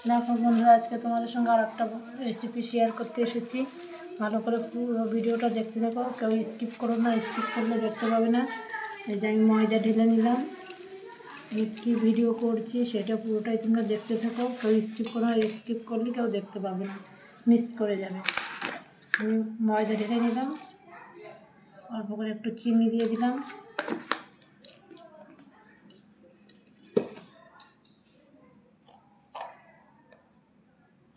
দেখো বন্ধুরা, আজকে তোমাদের সঙ্গে আর একটা রেসিপি শেয়ার করতে এসেছি। ভালো করে পুরো ভিডিওটা দেখতে থাকো, কেউ স্কিপ করো না, স্কিপ করলে দেখতে পাবে না। এই যে আমি ময়দা ঢেলে নিলাম, কী ভিডিও করছি সেটা পুরোটাই তোমরা দেখতে থাকো, কেউ স্কিপ করো না, স্কিপ করলে কেউ দেখতে পাবে না, মিস করে যাবে। আমি ময়দা ঢেলে নিলাম, অল্প করে একটু চিনি দিয়ে দিলাম,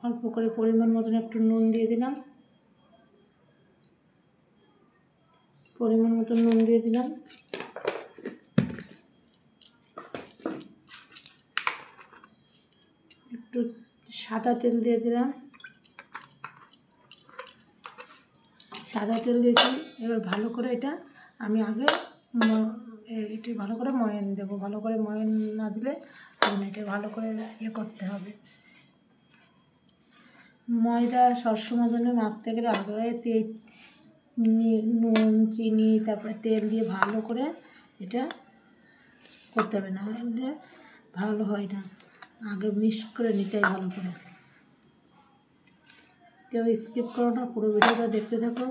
অল্প করে পরিমাণ মতন একটু নুন দিয়ে দিলাম, একটু সাদা তেল দিয়ে দিলাম, দিয়েছি। এবার ভালো করে এটা আমি আগে এটা ভালো করে ময়ান দেবো। ভালো করে ময়ান না দিলে এটা ভালো করে করতে হবে। ময়দা সবসময় জন্য মাখতে গেলে আগে নুন, চিনি, তারপরে তেল দিয়ে ভালো করে এটা করতে হবে, না হলে ভালো হয় না। আগে মিক্স করে নিতে হয় ভালো করে। কেউ স্কিপ করো না, পুরো ভিডিওটা দেখতে থাকো।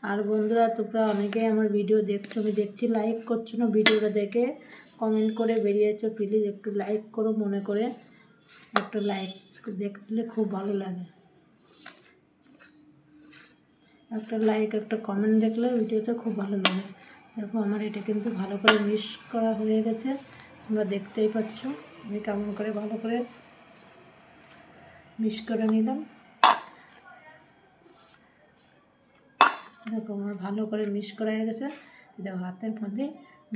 আর বন্ধুরা, তোমরা অনেকেই আমার ভিডিও দেখছো, আমি দেখছি লাইক করছো না, ভিডিওটা দেখে কমেন্ট করে বেরিয়েছো। প্লিজ একটু লাইক করো, মনে করে একটু লাইক দেখলে খুব ভালো লাগে। একটা লাইক, একটা কমেন্ট দেখলে ভিডিওটা খুব ভালো লাগে। দেখো আমার এটা কিন্তু ভালো করে মিক্স করা হয়ে গেছে, তোমরা দেখতেই পাচ্ছ আমি কেমন করে ভালো করে মিক্স করে নিলাম। দেখো আমার ভালো করে মিক্স করা হয়ে গেছে। দেখো হাতের মধ্যে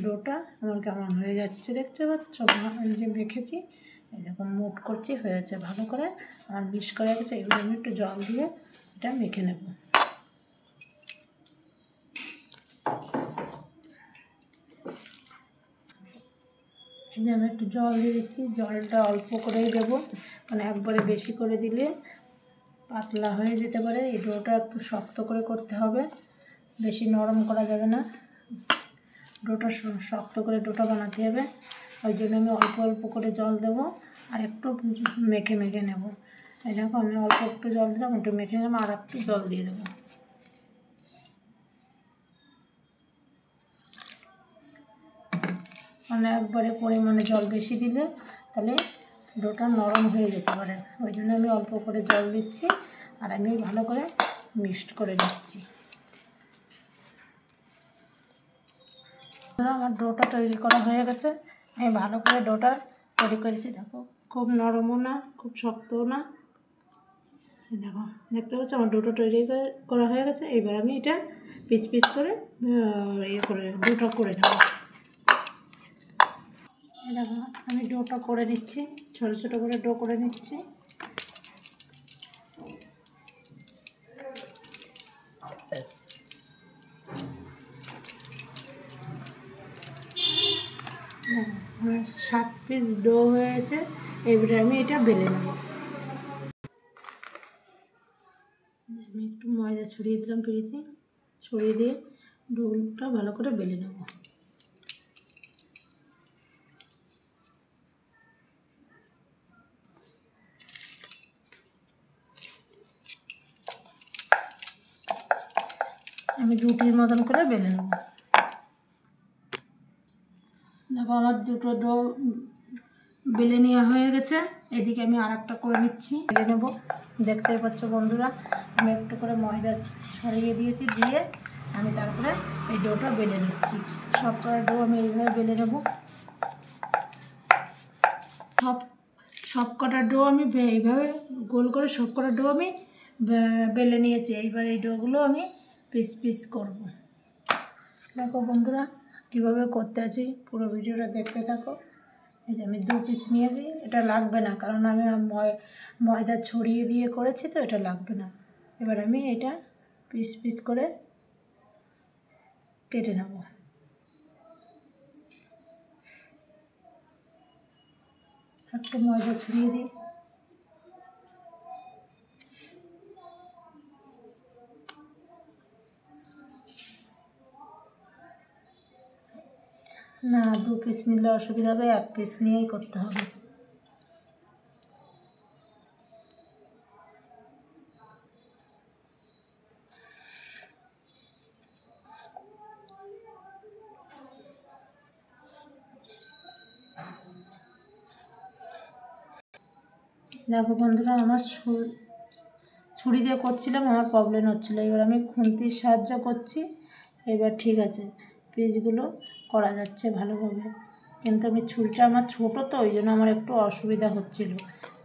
ডোটা আমার কেমন হয়ে যাচ্ছে, দেখতে পাচ্ছ? যে মেখেছি এরকম মুট করছি, হয়েছে ভালো করে আমার মিক্স করা গেছে। এগুলো আমি একটু জল দিয়ে এটা মেখে নেব। এই যে আমি একটু জল দিয়ে দিচ্ছি, জলটা অল্প করেই দেবো, মানে একবারে বেশি করে দিলে পাতলা হয়ে যেতে পারে। এই ডোটা একটু শক্ত করে করতে হবে, বেশি নরম করা যাবে না। ডোটা শক্ত করে ডোটা বানাতে হবে, ওই জন্য আমি অল্প অল্প করে জল দেবো আর একটু মেখে নেব। এই দেখো আমি অল্প একটু জল দিলাম, একটু মেখে নেবো, আর একটু জল দিয়ে দেবো। মানে একবারে পরিমাণে জল বেশি দিলে তাহলে ডোটা নরম হয়ে যেতে পারে, ওই জন্য আমি অল্প করে জল দিচ্ছি আর আমি ভালো করে মিক্সড করে দিচ্ছি। আমার ডোটা তৈরি করা হয়ে গেছে, আমি ভালো করে ডোটা তৈরি করেছি। দেখো খুব নরমও না, খুব শক্তও না। দেখো দেখতে পাচ্ছ আমার ডোটা তৈরি করা হয়ে গেছে। এবার আমি এটা পিস পিস করে ডোটা করে নেব। দেখো আমি ডোটা করে নিচ্ছি, ছোটো ছোটো করে ডো করে নিচ্ছি। আমার 7 পিস ডো হয়েছে, এবারে আমি এটা বেলে নেব। আমি একটু ময়দা ছড়িয়ে দিলাম পিড়িতে, ছড়িয়ে দিয়ে ডোটা ভালো করে বেলে নেব। আমি রুটির মতন করে বেলে নেব। দেখো আমার দুটো ডো বেলে নেওয়া হয়ে গেছে, এদিকে আমি আর একটা করে নিচ্ছি, বেলে নেব। দেখতেই পাচ্ছ বন্ধুরা, আমি একটু করে ময়দা ছড়িয়ে দিয়েছি, দিয়ে আমি তারপরে এই ডোটা বেলে নিচ্ছি। সব কটা ডো আমি এইভাবে বেলে নেব। সব কটা ডো আমি এইভাবে গোল করে সব কটা ডো আমি বেলে নিয়েছি। এইবার এই ডোগুলো আমি পিস পিস করব। দেখো বন্ধুরা কীভাবে করতে আছি, পুরো ভিডিওটা দেখতে থাকো। এই যে আমি 2 পিস নিয়েছি, এটা লাগবে না কারণ আমি ময়দা ছড়িয়ে দিয়ে করেছি, তো এটা লাগবে না। এবার আমি এটা পিস পিস করে কেটে নেব। একটু ময়দা ছড়িয়ে দিই, না 2 পিস নিলে অসুবিধা হবে, 1 পিস নিয়েই করতে হবে। দেখো বন্ধুরা, আমার ছুরি দিয়ে করছিলাম, আমার প্রবলেম হচ্ছিলো। এবার আমি খুন্তির সাহায্য করছি। এবার ঠিক আছে, পিসগুলো করা যাচ্ছে ভালোভাবে। কিন্তু আমি ছুরিটা আমার ছোটো, তো ওই জন্য আমার একটু অসুবিধা হচ্ছিল।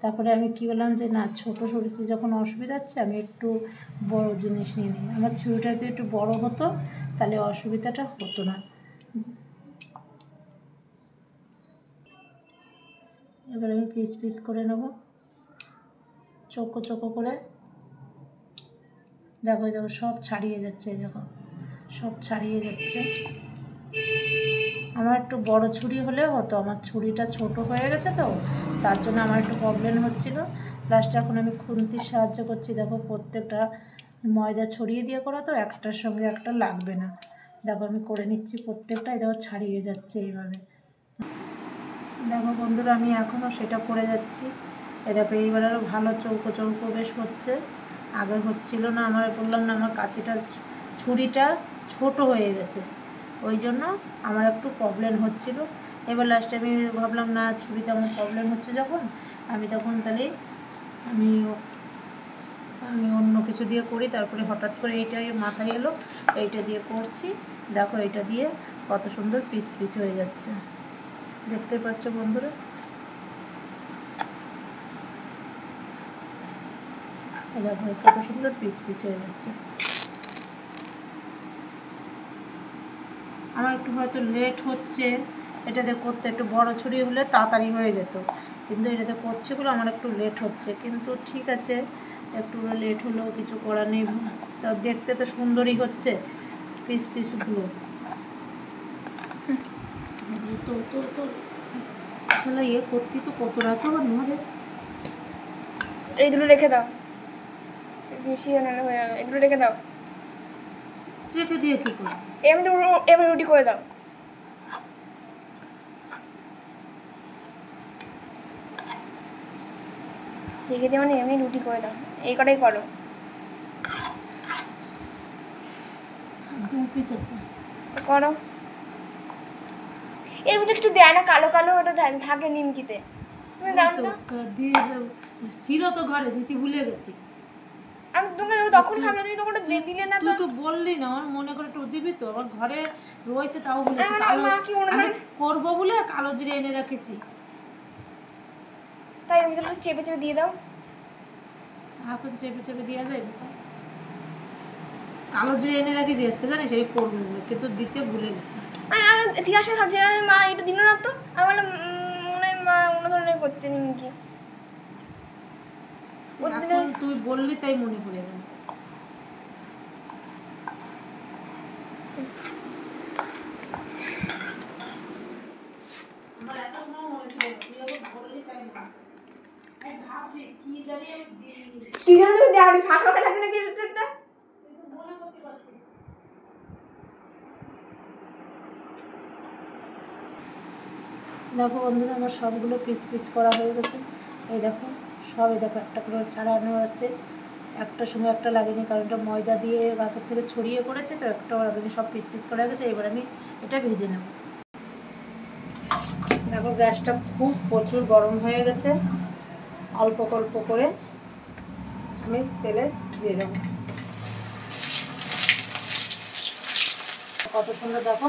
তারপরে আমি কী বললাম যে না, ছোটো ছুরিতে যখন অসুবিধা হচ্ছে আমি একটু বড় জিনিস নিয়ে নিই। আমার ছুরিটা যদি একটু বড় হতো তাহলে অসুবিধাটা হতো না। এবার আমি পিস পিস করে নেব, চোখো চোখো করে। দেখো দেখো, সব ছাড়িয়ে যাচ্ছে, দেখো সব ছাড়িয়ে যাচ্ছে। আমার একটু বড় ছুরি হলে হতো, আমার ছুরিটা ছোট হয়ে গেছে, তো তার জন্য আমার একটু প্রবলেম হচ্ছিল। লাস্টে এখন আমি খুন্তির সাহায্য করছি। দেখো প্রত্যেকটা ময়দা ছড়িয়ে দিয়ে করা, তো একটার সঙ্গে একটা লাগবে না। দেখো আমি করে নিচ্ছি প্রত্যেকটাই, দেখো ছাড়িয়ে যাচ্ছে এইভাবে। দেখো বন্ধুরা, আমি এখনও সেটা করে যাচ্ছি। দেখো এইবার আরও ভালো চৌকো চৌকো বেশ হচ্ছে, আগে হচ্ছিল না। আমার বললাম না, আমার কাছিটা ছুরিটা ছোট হয়ে গেছে, ওই জন্য আমার একটু প্রবলেম হচ্ছিল। এবার লাস্টে আমি ভাবলাম না, ছুরিতে আমার প্রবলেম হচ্ছে যখন, আমি তখন তাহলে আমি অন্য কিছু দিয়ে করি। তারপরে হঠাৎ করে এইটাই মাথায় এলো, এইটা দিয়ে করছি। দেখো এইটা দিয়ে কত সুন্দর পিস পিস হয়ে যাচ্ছে, দেখতে পাচ্ছ বন্ধুরা। দেখো কত সুন্দর পিস পিস হয়ে যাচ্ছে। আমার একটু হয়তো লেট হচ্ছে এটাতে করতে, একটু বড় ছুরি হলে তাড়াতাড়ি হয়ে যেত, কিন্তু এটাতে করছে বলে আমার একটু লেট হচ্ছে। কিন্তু ঠিক আছে, একটু লেট হলেও কিছু করার নেই। তা দেখতে তো সুন্দরই হচ্ছে পিস পিসগুলো। তো তো তো আসলে করতে তো কত রাত হবে আমাদের। এইগুলো রেখে দাও, বেশি হয়ে যাবে। এগুলো রেখে দাও। রেখে দিয়ে কী করবো? এমনি রুটি করে দাও। রেখে দিয়ে মানে এমনি রুটি করে দাও, এই কটাই করো। পিস আছে তো করো। এর মধ্যে কিছু দেয় না, কালো কালো ওটা থাকে নিমকিতে। তুমি দাও না দিয়ে ছিল তো ঘরে, দিতে ভুলে গেছি। আমি তোমাকে তখন খাবে, তুমি তখন দিলে না। তুই তো বললি না, আমার মনে করে একটু দিবি তো, আমার ঘরে রয়েছে তাও বলেছি। আমি করবো বলে কালো জিরে এনে রেখেছি, তাই এর ভিতরে চেপে চেপে দিয়ে দাও। এখন চেপে চেপে দেওয়া যায়? কালো জিরে এনে রেখেছি আজকে, জানিস এই করবো বলে, কিন্তু দিতে ভুলে গেছি। ঠিক আছে, ভাবছি মা এটা দিল না, তো আমি বললাম মনে হয় মা অন্য ধরনের করছে নিমকি। তুই বললি তাই মনে পড়ে গেল। কি জানি দেওয়ারি ফাঁকা ফাঁকা লাগছে নাকি এটা। দেখো বন্ধুরা, আমার সবগুলো পিস পিস করা হয়ে গেছে। এই দেখো সবই দেখো একটা করে ছাড়ানো আছে, একটার সঙ্গে একটা লাগেনি, কারণ এটা ময়দা দিয়ে আগের থেকে ছড়িয়ে পড়েছে, তো একটাও লাগেনি, সব পিস পিস করা গেছে। এবার আমি এটা ভেজে নেব। দেখো গ্যাসটা খুব প্রচুর গরম হয়ে গেছে, অল্প অল্প করে আমি তেলে দিয়ে দেবো। কত সুন্দর দেখো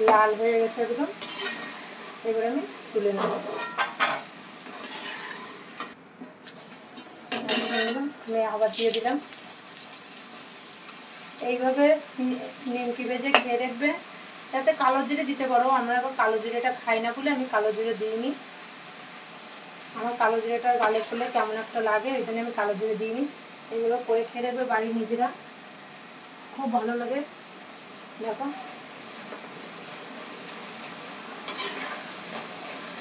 লাল হয়ে গেছে একদম। এবার আমি তুলে নেব। আবার দিয়ে দিলাম। এইভাবে নিমকি ভেজে খেয়ে দেখবে। তাতে কালো জিরে দিতে পারো, আমরা এখন কালো জিরেটা খাই না বলে আমি কালো জিরে দিইনি। আমার কালো জিরেটা গালে ফুলে কেমন একটা লাগে, ওই জন্য আমি কালো জিরে দিইনি। এগুলো করে খেয়ে দেখবে বাড়ির নিজেরা, খুব ভালো লাগে। দেখো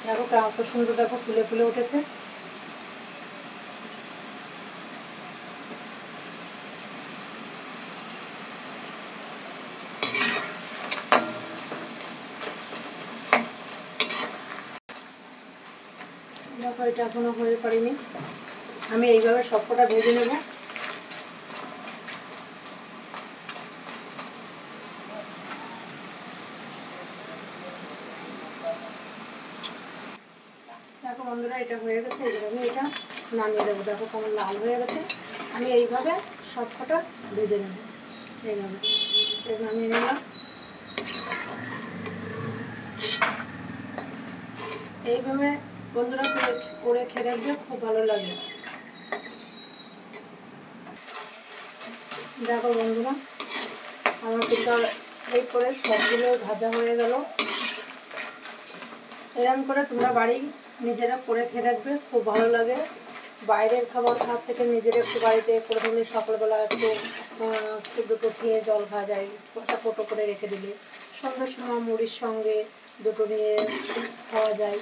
দেখো কত সুন্দর, দেখো ফুলে ফুলে উঠেছে। দেখো এটা এখনো হয়ে পারিনি, আমি এইভাবে সবকটা ভেজে নেব। দেখো বন্ধুরা, এটা হয়ে গেছে, এবার আমি এটা নামিয়ে দেবো। দেখো কেমন লাল হয়ে গেছে। আমি এইভাবে সব কটা ভেজে নেব, এইভাবে এটা নামিয়ে নিলাম। এইভাবে বন্ধুরা করে খেয়ে দেখবে, খুব ভালো লাগে। দেখো বন্ধুরা, আমার কিন্তু এই করে সবগুলো ভাজা হয়ে গেল। এরকম করে তোমরা বাড়ি নিজেরা করে খেয়ে দেখবে, খুব ভালো লাগে। বাইরের খাবার খাওয়ার থেকে নিজেরা একটু বাড়িতে করে দিলে সকালবেলা একটু দুটো খেয়ে জল খাওয়া যায়, ওটা কোটো করে রেখে দিলে সন্ধ্যার সময় মুড়ির সঙ্গে দুটো নিয়ে খাওয়া যায়।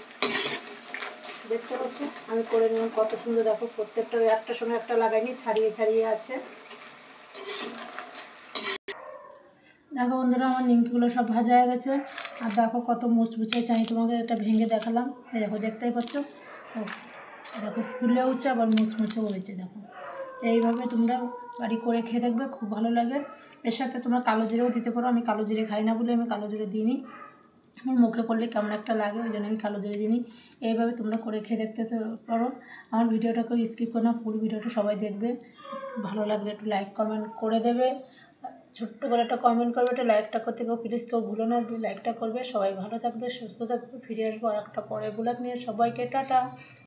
দেখতে পাচ্ছ আমি করে নিলাম কত সুন্দর। দেখো প্রত্যেকটা একটার সঙ্গে একটা লাগাইনি, ছাড়িয়ে ছাড়িয়ে আছে। দেখো বন্ধুরা, আমার নিমকিগুলো সব ভাজা হয়ে গেছে। আর দেখো কত মুচমুচে চাই, তোমাকে এটা ভেঙে দেখালাম। এই দেখো, দেখতেই পাচ্ছ, দেখো ফুলেওছে আবার মুচমুচেও হয়েছে। দেখো এইভাবে তোমরা বাড়ি করে খেয়ে দেখবে, খুব ভালো লাগে। এর সাথে তোমরা কালো জিরেও দিতে পারো। আমি কালো জিরে খাই না বলে আমি কালো জিরে দিইনি, আমার মুখে করলে কেমন একটা লাগে, ওই জন্য আমি কালো জিরে দিইনি। এইভাবে তোমরা করে খেয়ে দেখতে পারো। আমার ভিডিওটাকে স্কিপ করো না, ফুল ভিডিওটা সবাই দেখবে। ভালো লাগলে একটু লাইক কমেন্ট করে দেবে, ছোট্ট করে একটা কমেন্ট করবে, একটা লাইকটা করতে কেউ প্লিজ কেউ ভুলো না, লাইকটা করবে। সবাই ভালো থাকবে, সুস্থ থাকবে। ফিরে আসবো আর একটা পরের ব্লগ নিয়ে। সবাইকে টাটা।